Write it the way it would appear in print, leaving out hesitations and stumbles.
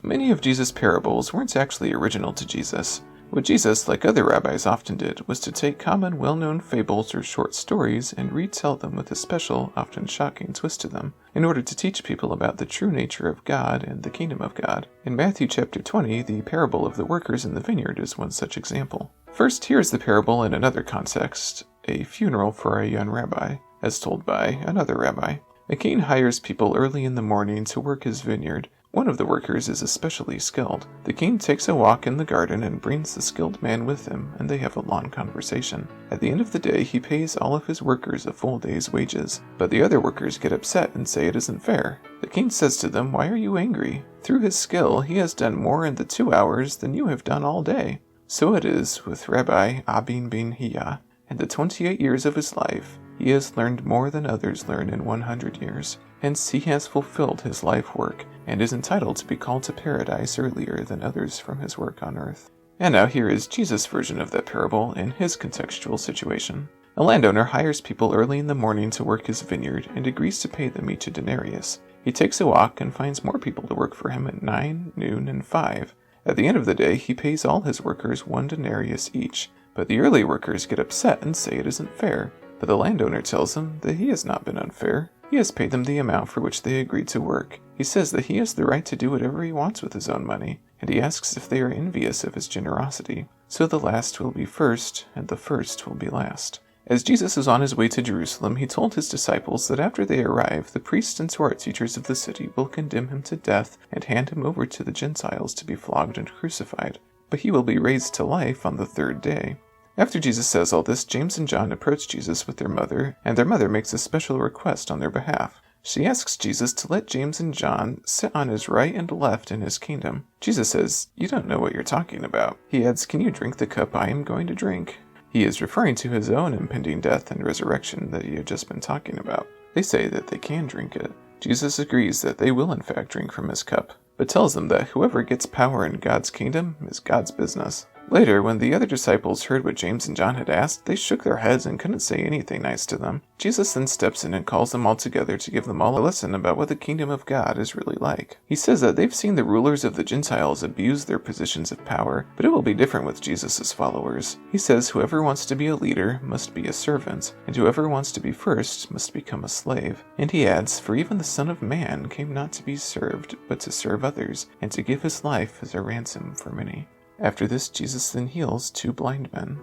Many of Jesus' parables weren't actually original to Jesus. What Jesus, like other rabbis often did, was to take common, well-known fables or short stories and retell them with a special, often shocking twist to them, in order to teach people about the true nature of God and the kingdom of God. In Matthew chapter 20, the parable of the workers in the vineyard is one such example. First, here's the parable in another context, a funeral for a young rabbi, as told by another rabbi. A king hires people early in the morning to work his vineyard. One of the workers is especially skilled. The king takes a walk in the garden and brings the skilled man with him, and they have a long conversation. At the end of the day, he pays all of his workers a full day's wages, but the other workers get upset and say it isn't fair. The king says to them, "Why are you angry? Through his skill, he has done more in the 2 hours than you have done all day." So it is with Rabbi Abin ben Hiya. In the 28 years of his life, he has learned more than others learn in 100 years. Hence he has fulfilled his life work, and is entitled to be called to paradise earlier than others from his work on earth. And now here is Jesus' version of that parable in his contextual situation. A landowner hires people early in the morning to work his vineyard and agrees to pay them each a denarius. He takes a walk and finds more people to work for him at 9, noon, and 5. At the end of the day, he pays all his workers 1 denarius each, but the early workers get upset and say it isn't fair. But the landowner tells them that he has not been unfair. He has paid them the amount for which they agreed to work. He says that he has the right to do whatever he wants with his own money, and he asks if they are envious of his generosity. So the last will be first, and the first will be last. As Jesus is on his way to Jerusalem, he told his disciples that after they arrive, the priests and Torah teachers of the city will condemn him to death and hand him over to the Gentiles to be flogged and crucified. But he will be raised to life on the 3rd day. After Jesus says all this, James and John approach Jesus with their mother, and their mother makes a special request on their behalf. She asks Jesus to let James and John sit on his right and left in his kingdom. Jesus says, "You don't know what you're talking about." He adds, "Can you drink the cup I am going to drink?" He is referring to his own impending death and resurrection that he had just been talking about. They say that they can drink it. Jesus agrees that they will in fact drink from his cup, but tells them that whoever gets power in God's kingdom is God's business. Later, when the other disciples heard what James and John had asked, they shook their heads and couldn't say anything nice to them. Jesus then steps in and calls them all together to give them all a lesson about what the kingdom of God is really like. He says that they've seen the rulers of the Gentiles abuse their positions of power, but it will be different with Jesus' followers. He says whoever wants to be a leader must be a servant, and whoever wants to be first must become a slave. And he adds, "For even the Son of Man came not to be served, but to serve others, and to give his life as a ransom for many." After this, Jesus then heals 2 blind men.